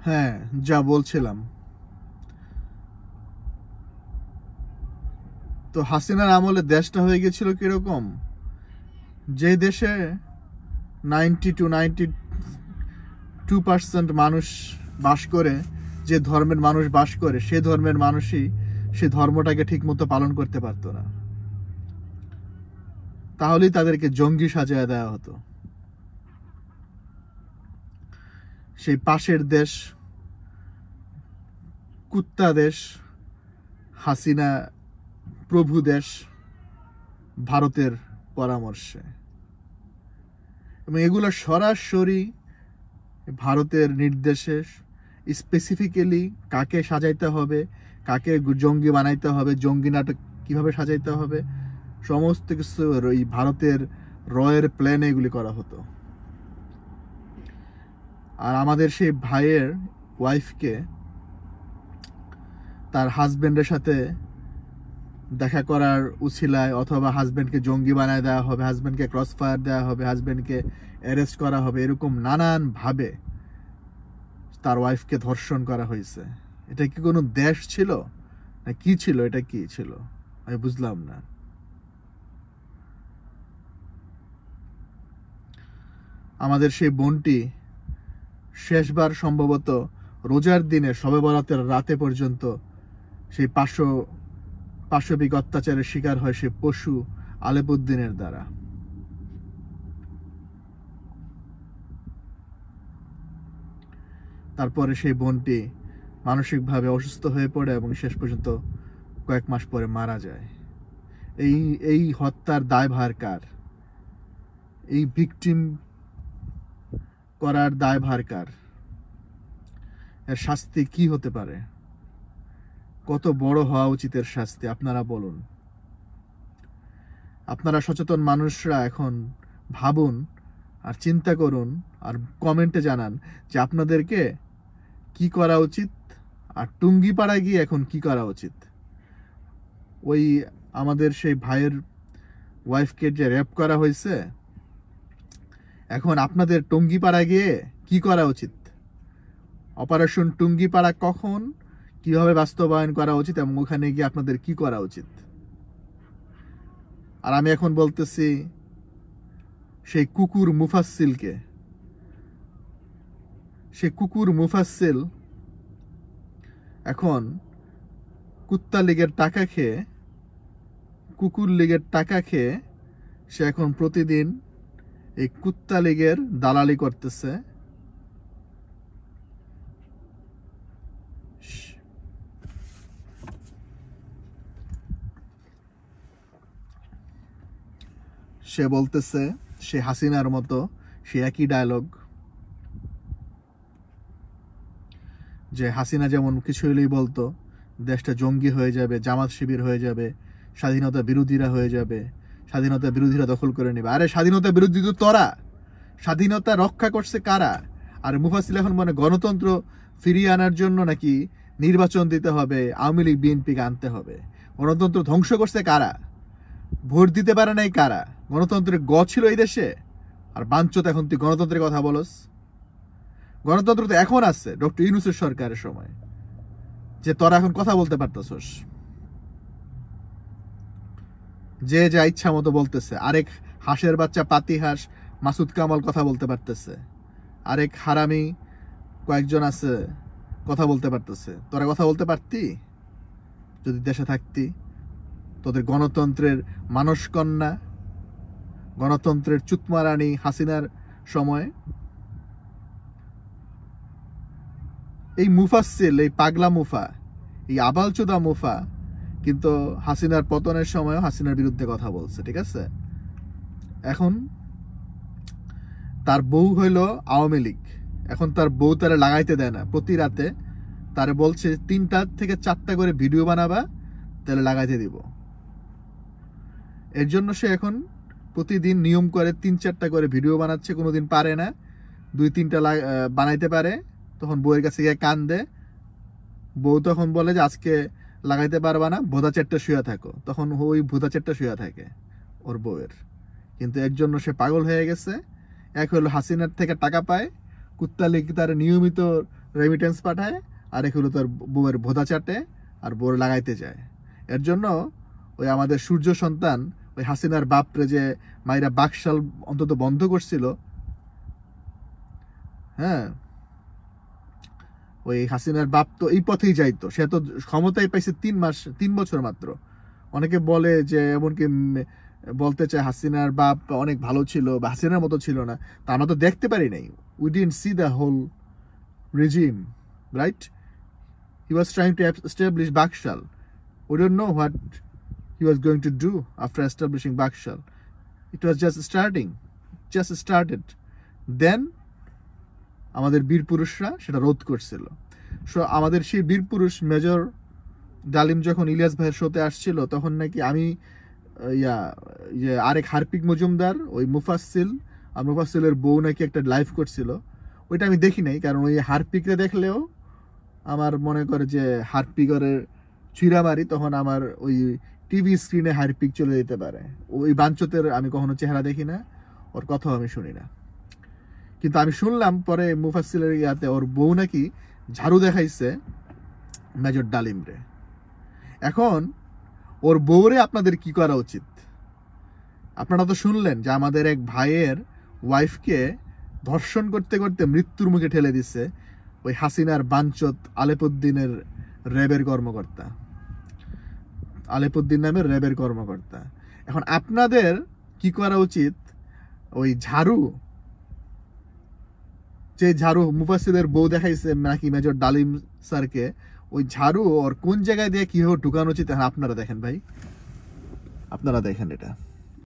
হ্যাঁ, যা বলছিলাম, তো হাসিনার আমলে দেশটা হয়ে গেছিল কিরকম, যে দেশে 92% মানুষ বাস করে, যে ধর্মের মানুষ বাস করে, সে ধর্মের মানুষই সে ধর্মটাকে ঠিক মতো পালন করতে পারতো না, তাহলেই তাদেরকে জঙ্গি সাজায় দেওয়া হতো। সেই পাশের দেশ, কুত্তা দেশ, হাসিনা প্রভু দেশ, ভারতের পরামর্শে, এবং এগুলো সরাসরি ভারতের নির্দেশে স্পেসিফিক্যালি কাকে সাজাইতে হবে, কাকে জঙ্গি বানাইতে হবে, জঙ্গি নাটক কীভাবে সাজাইতে হবে, সমস্ত কিছু এই ভারতের রয়ের প্ল্যানে এগুলি করা হতো। আর আমাদের সেই ভাইয়ের ওয়াইফকে তার হাজব্যান্ডের সাথে দেখা করার উছিলায়, অথবা হাজব্যান্ডকে জঙ্গি বানায় দেওয়া হবে, হাজব্যান্ডকে ক্রস ফায়ার দেওয়া হবে, হাজব্যান্ডকে অ্যারেস্ট করা হবে, এরকম নানানভাবে তার ওয়াইফকে ধর্ষণ করা হয়েছে। এটা কি কোনো দেশ ছিল না কি ছিল? এটা কি ছিল আমি বুঝলাম না। আমাদের সেই বোনটি শেষবার সম্ভবত রোজার দিনে, শবে বরাতের রাতে পর্যন্ত সেই পাশবিক অত্যাচারের শিকার হয় সে পশু আলেপুদ্দিনের দ্বারা। তারপরে সেই বোনটি মানসিকভাবে অসুস্থ হয়ে পড়ে এবং শেষ পর্যন্ত কয়েক মাস পরে মারা যায়। এই হত্যার দায়ভার কার? এই ভিকটিম করার দায়ভার কার? এর শাস্তি কি হতে পারে? কত বড় হওয়া উচিত এর শাস্তি? আপনারা বলুন। আপনারা সচেতন মানুষরা এখন ভাবুন আর চিন্তা করুন, আর কমেন্টে জানান যে আপনাদেরকে কি করা উচিত, আর টুঙ্গিপাড়া গিয়ে এখন কি করা উচিত। ওই আমাদের সেই ভাইয়ের ওয়াইফকে যে রেপ করা হয়েছে, এখন আপনাদের টুঙ্গিপাড়া গিয়ে কি করা উচিত? অপারেশন টুঙ্গিপাড়া কখন, কিভাবে বাস্তবায়ন করা উচিত, এবং ওখানে গিয়ে আপনাদের কি করা উচিত? আর আমি এখন বলতেছি সেই কুকুর মুফাসসিলকে, সে কুকুর মুফাসসিল এখন কুত্তা লীগের টাকা খেয়ে, কুকুর লীগের টাকা খেয়ে সে এখন প্রতিদিন এই কুত্তা লীগের দালালি করতেছে। সে বলতেছে সে হাসিনার মতো, সে একই ডায়লগ, যে হাসিনা যেমন কিছু হলেই বলতো দেশটা জঙ্গি হয়ে যাবে, জামাত শিবির হয়ে যাবে, স্বাধীনতা বিরোধীরা হয়ে যাবে, স্বাধীনতা বিরোধীরা দখল করে নেবে। আরে স্বাধীনতা বিরোধী তো তোরা, স্বাধীনতা রক্ষা করছে কারা? আর মুফাসিল এখন মানে গণতন্ত্র ফিরিয়ে আনার জন্য নাকি নির্বাচন দিতে হবে, আওয়ামী লীগ বিএনপিকে আনতে হবে। গণতন্ত্র ধ্বংস করছে কারা? ভোট দিতে পারে নাই কারা? গণতন্ত্রের ছিল এই দেশে? আর বাঞ্চত এখন তুই গণতন্ত্রের কথা বলস? গণতন্ত্র তো এখন আছে ডক্টর ইউনূসের সরকারের সময়, যে তোরা এখন কথা বলতে পারতেছস, যে যা ইচ্ছা মতো বলতেছে। আরেক হাঁসের বাচ্চা পাতিহাঁস মাসুদ কামাল কথা বলতে পারতেছে, আরেক হারামি কয়েকজন আছে কথা বলতে পারতেছে। তোরা কথা বলতে পারতি যদি দেশে থাকতি? তোদের গণতন্ত্রের মানসকন্যা, গণতন্ত্রের চুতমারানি হাসিনার সময় এই মুফাসসিল, এই পাগলা মুফা, এই আবালচোদা মুফা কিন্তু হাসিনার পতনের সময়ও হাসিনার বিরুদ্ধে কথা বলছে, ঠিক আছে? এখন তার বউ হইল আওয়ামী লীগ, এখন তার বউ তারা লাগাইতে দেয় না। প্রতি রাতে তারা বলছে 3টা থেকে 4টা করে ভিডিও বানাবা, তাহলে লাগাইতে দিব। এর জন্য সে এখন প্রতিদিন নিয়ম করে 3-4টা করে ভিডিও বানাচ্ছে। কোনোদিন পারে না, 2-3টা বানাইতে পারে, তখন বউয়ের কাছে গিয়ে কান্দে। বউ তখন বলে যে আজকে লাগাইতে পারবা না, ভোদা চেটটা শুয়ে থাকো। তখন ওই ভোদা চেটটা শুয়ে থাকে ওর বউয়ের। কিন্তু এর জন্য সে পাগল হয়ে গেছে। এক হলো হাসিনার থেকে টাকা পায়, কুত্তা লীগ তার নিয়মিত রেমিটেন্স পাঠায়, আরেক হলো তার বউয়ের ভোদা চাটে আর বউর লাগাইতে যায়। এর জন্য ওই আমাদের সূর্য সন্তান ওই হাসিনার বাপরে যে মাইরা বাকশাল অন্তত বন্ধ করছিল, হ্যাঁ, ওই হাসিনার বাপ তো এই পথেই যাইতো। সে তো ক্ষমতায় পাইছে 3 বছর মাত্র। অনেকে বলে যে এমনকি বলতে চায় হাসিনার বাপ অনেক ভালো ছিল বা হাসিনার মতো ছিল না, তা আমরা তো দেখতে পারি নাই। We didn't see the whole regime, right? He was trying to establish BAKSAL. We don't know what he was going to do after establishing Bakshal. It was just started. Then আমাদের বীর পুরুষরা সেটা রোধ করছিল। সো আমাদের সেই বীর পুরুষ মেজর ডালিম যখন ইলিয়াস ভাইয়ের শোতে আসছিল, তখন নাকি আমি আরেক হার্পিক মজুমদার, ওই মুফাসসিল আর মুফাসসিলের বউ নাকি একটা লাইভ করছিল। ওইটা আমি দেখি নাই, কারণ ওই হার্পিকরে দেখলেও আমার মনে করে যে হার্পিকরের চিরা মারি, তখন আমার ওই টিভি স্ক্রিনে হার্পিক চলে যেতে পারে। ওই বাঞ্চতের আমি কখনো চেহারা দেখি না, ওর কথাও আমি শুনি না। কিন্তু আমি শুনলাম পরে মুফাসসিলের ইয়াতে ওর বউ নাকি ঝাড়ু দেখাইছে মেজর ডালিমরে। এখন ওর বউরে আপনাদের কি করা উচিত? আপনারা তো শুনলেন যে আমাদের এক ভাইয়ের ওয়াইফকে ধর্ষণ করতে করতে মৃত্যুর মুখে ঠেলে দিচ্ছে ওই হাসিনার বাঞ্চত আলেপুদ্দিনের র্যাবের কর্মকর্তা, আলেপুদ্দিন নামের র্যাবের কর্মকর্তা। এখন আপনাদের কি করা উচিত? ওই ঝাড়ু, যে ঝাড়ু মুফাসসিলের বউ দেখাইছে নাকি মেজর ডালিম স্যারকে, ওই ঝাড়ু ওর কোন জায়গায় দিয়ে কিভাবে ঢুকানো উচিত আপনারা দেখেন ভাই, আপনারা দেখেন এটা।